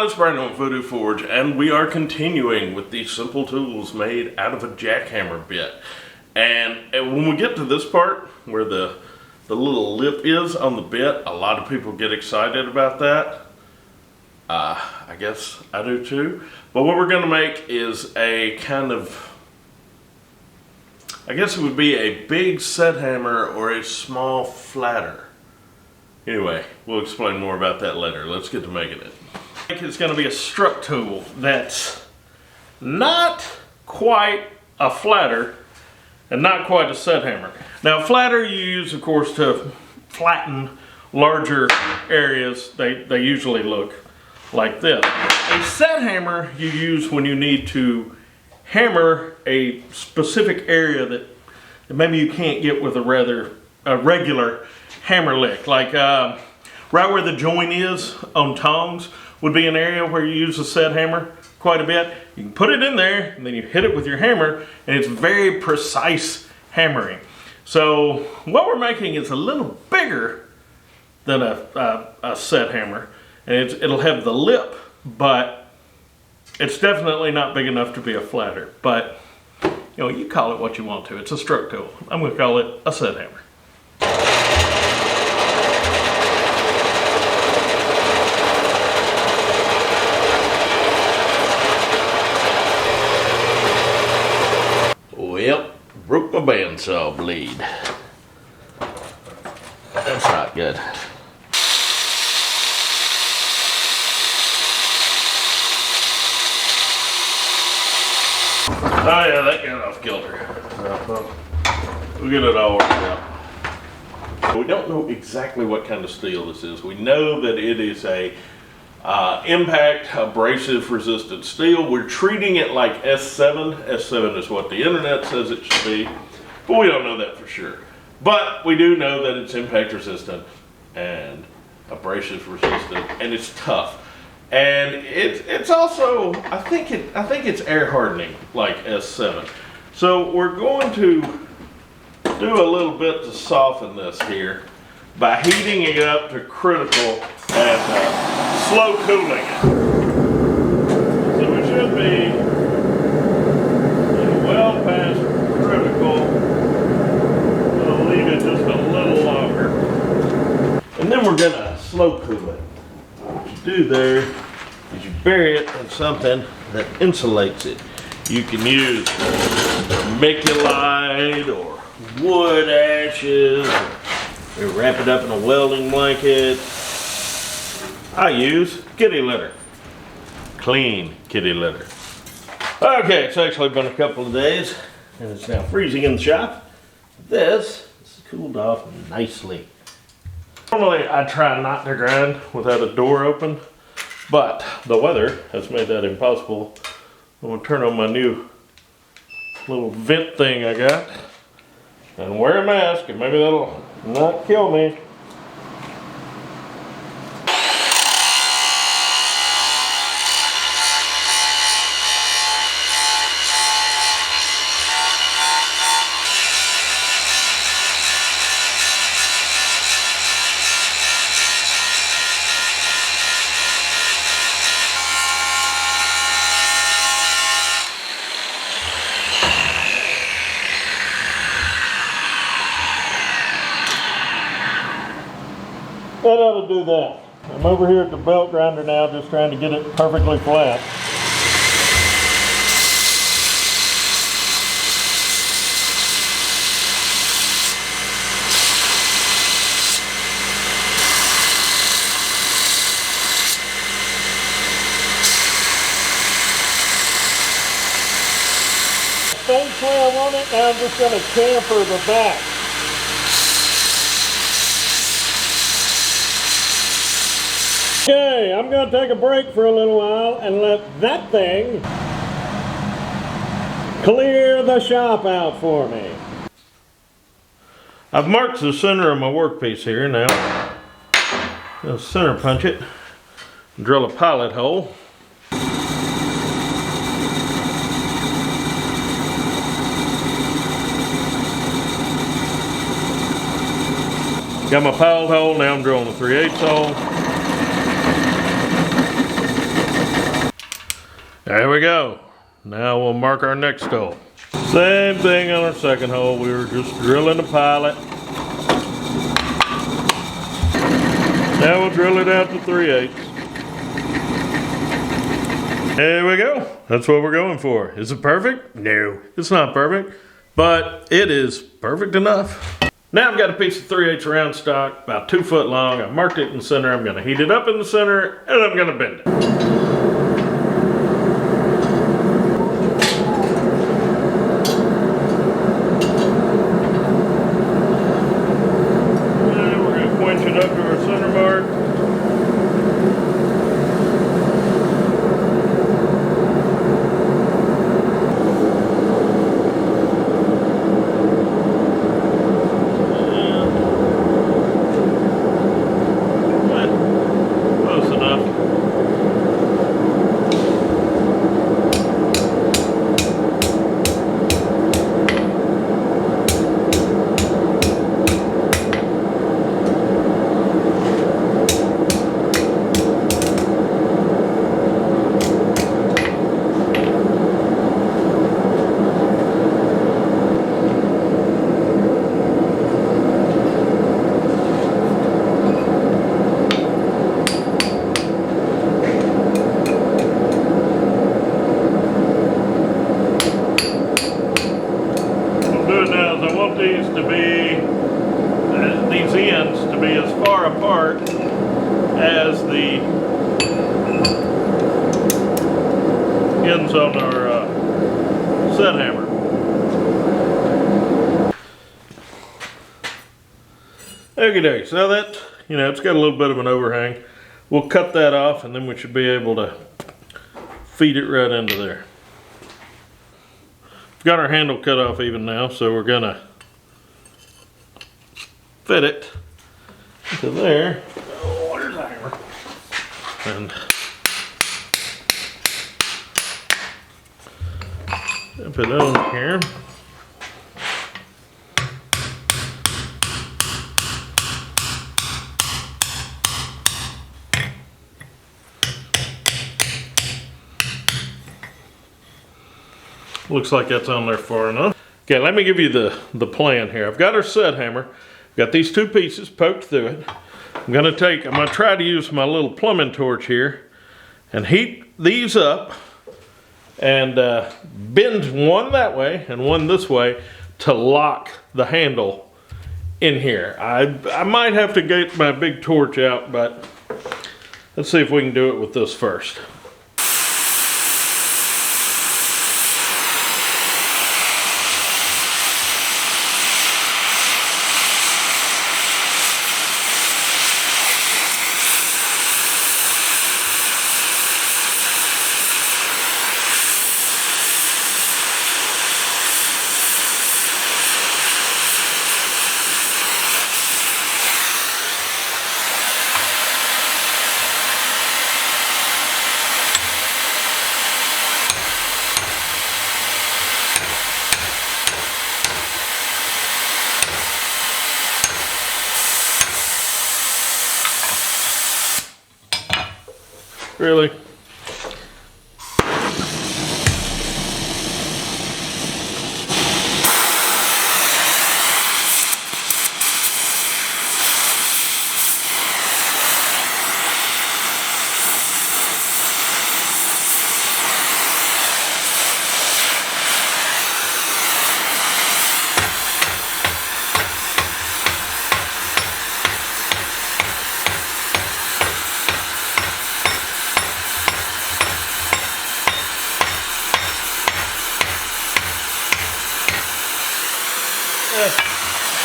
y'all, it's Brandon with Voodoo Forge, and we are continuing with these simple tools made out of a jackhammer bit. And when we get to this part, where the little lip is on the bit, a lot of people get excited about that. I guess I do too. But what we're going to make is a kind of, I guess it would be a big set hammer or a small flatter. Anyway, we'll explain more about that later. Let's get to making it. I think it's going to be a strut tool that's not quite a flatter and not quite a set hammer. Now, a flatter you use, of course, to flatten larger areas. They usually look like this. A set hammer you use when you need to hammer a specific area that maybe you can't get with a regular hammer lick. Like right where the joint is on tongs would be an area where you use a set hammer quite a bit. You can put it in there and then you hit it with your hammer and it's very precise hammering. So what we're making is a little bigger than a set hammer, and it'll have the lip, but it's definitely not big enough to be a flatter. But you know, you call it what you want to. It's a stroke tool. I'm going to call it a set hammer. Well, broke my bandsaw blade. That's not good. Oh yeah, that got off kilter. We'll get it all worked out. We don't know exactly what kind of steel this is. We know that it is a impact abrasive resistant steel. We're treating it like S7. S7 is what the internet says it should be, but we don't know that for sure. But we do know that it's impact resistant and abrasive resistant, and it's tough. And it's also, I think it's air hardening like S7. So we're going to do a little bit to soften this here by heating it up to critical and slow cooling it. So it should be well past critical. We'll leave it just a little longer. And then we're gonna slow cool it. What you do there is you bury it in something that insulates it. You can use miculite or wood ashes, or wrap it up in a welding blanket. I use kitty litter, clean kitty litter. Okay, it's actually been a couple of days and it's now freezing in the shop. This has cooled off nicely. Normally I try not to grind without a door open, but the weather has made that impossible. I'm gonna turn on my new little vent thing I got and wear a mask, and maybe that'll not kill me. That ought to do that. I'm over here at the belt grinder now, just trying to get it perfectly flat. Same way I want it, now I'm just going to chamfer the back. Okay, I'm going to take a break for a little while and let that thing clear the shop out for me. I've marked the center of my workpiece here now. I'll center punch it and drill a pilot hole. Got my pilot hole, now I'm drilling a 3/8 hole. There we go. Now we'll mark our next hole. Same thing on our second hole. We were just drilling a pilot. Now we'll drill it out to 3/8. There we go. That's what we're going for. Is it perfect? No, it's not perfect, but it is perfect enough. Now I've got a piece of 3/8 round stock, about 2 foot long. I marked it in the center. I'm gonna heat it up in the center, and I'm gonna bend it. And we're gonna quench it up to our center mark. These ends to be as far apart as the ends on our set hammer. Okay, so that, it's got a little bit of an overhang. We'll cut that off and then we should be able to feed it right into there. We've got our handle cut off even now, so we're gonna fit it to there. Oh, there's a hammer. And put it on here. Looks like that's on there far enough. Okay, let me give you the plan here. I've got our set hammer. I've got these 2 pieces poked through it. I'm gonna try to use my little plumbing torch here and heat these up and bend one that way and one this way to lock the handle in here. I might have to get my big torch out, but let's see if we can do it with this first. Really?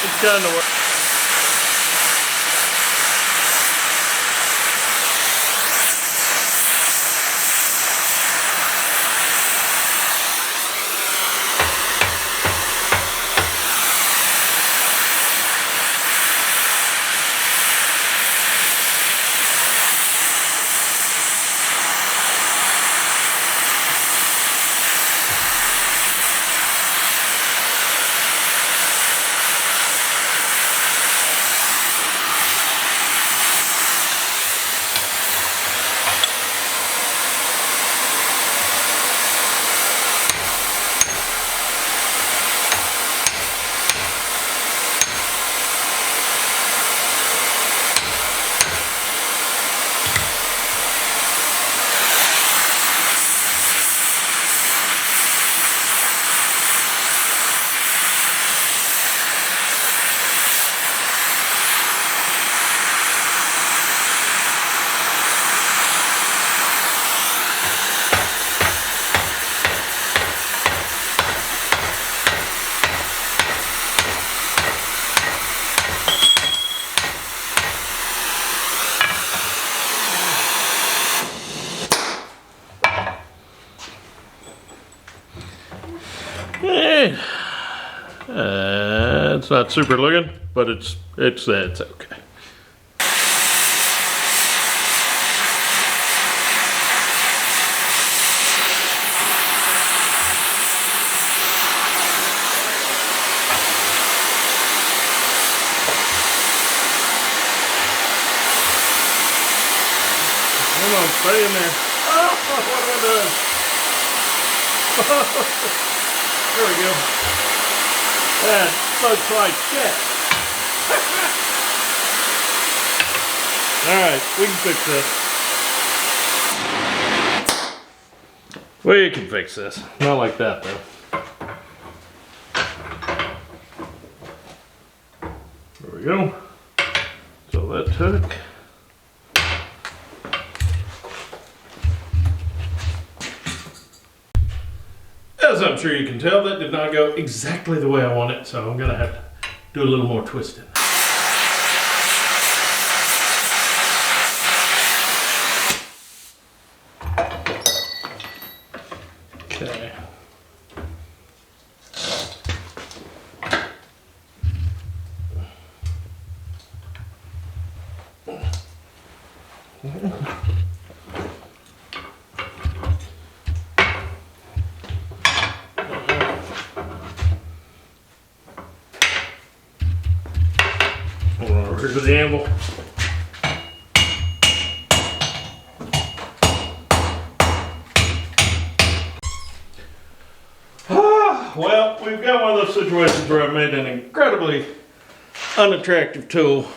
It's kind of work. right. It's not super looking, but it's okay. Come on, stay in there. Oh, what am I doing? There we go. That looks like shit. Alright, we can fix this. We can fix this. Not like that though. There we go. So that took. As I'm sure you can tell, that did not go exactly the way I want it, so I'm going to have to do a little more twisting. Okay. Over to the anvil. Well, we've got one of those situations where I've made an incredibly unattractive tool,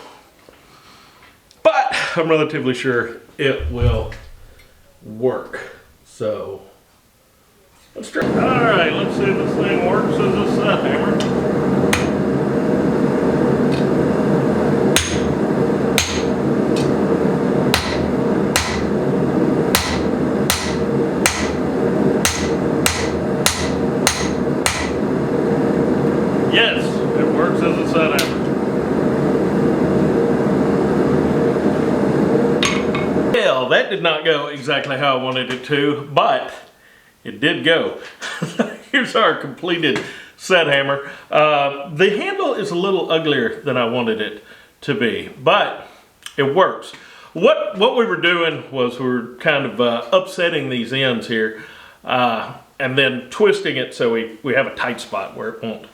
but I'm relatively sure it will work. So let's try. All right, let's see if this thing works as a set hammer. Yes, it works as a set hammer. Well, that did not go exactly how I wanted it to, but it did go. Here's our completed set hammer. The handle is a little uglier than I wanted it to be, but it works. What we were doing was we were kind of upsetting these ends here and then twisting it so we have a tight spot where it won't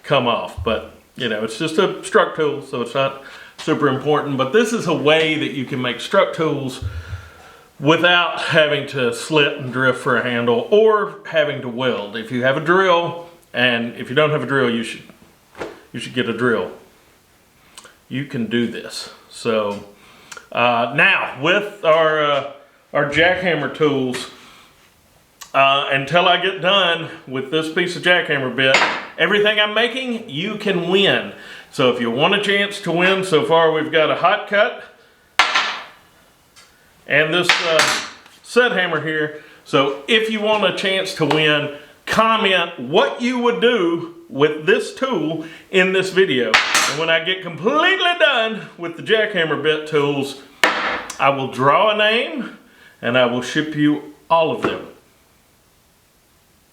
come off. But you know, it's just a struck tool, so it's not super important. But this is a way that you can make struck tools without having to slit and drift for a handle or having to weld. If you have a drill, and if you don't have a drill, you should get a drill. You can do this. So now with our jackhammer tools, until I get done with this piece of jackhammer bit, everything I'm making, you can win. So if you want a chance to win, so far we've got a hot cut and this set hammer here. So if you want a chance to win, comment what you would do with this tool in this video. And when I get completely done with the jackhammer bit tools, I will draw a name and I will ship you all of them.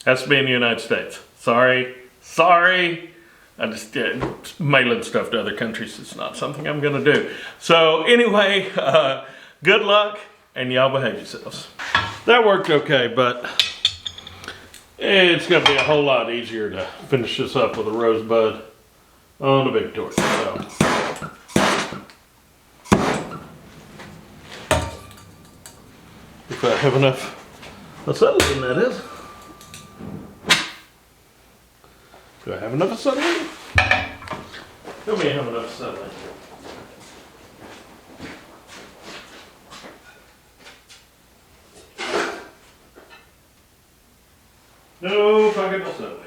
Has to be in the United States. Sorry. I just mailing stuff to other countries. It's not something I'm gonna do. So anyway, good luck and y'all behave yourselves. That worked okay, but it's gonna be a whole lot easier to finish this up with a rosebud on a big torch. So. If I have enough acetylene, that is. Do I have enough acetylene? Tell me I have enough acetylene. No pocket acetylene.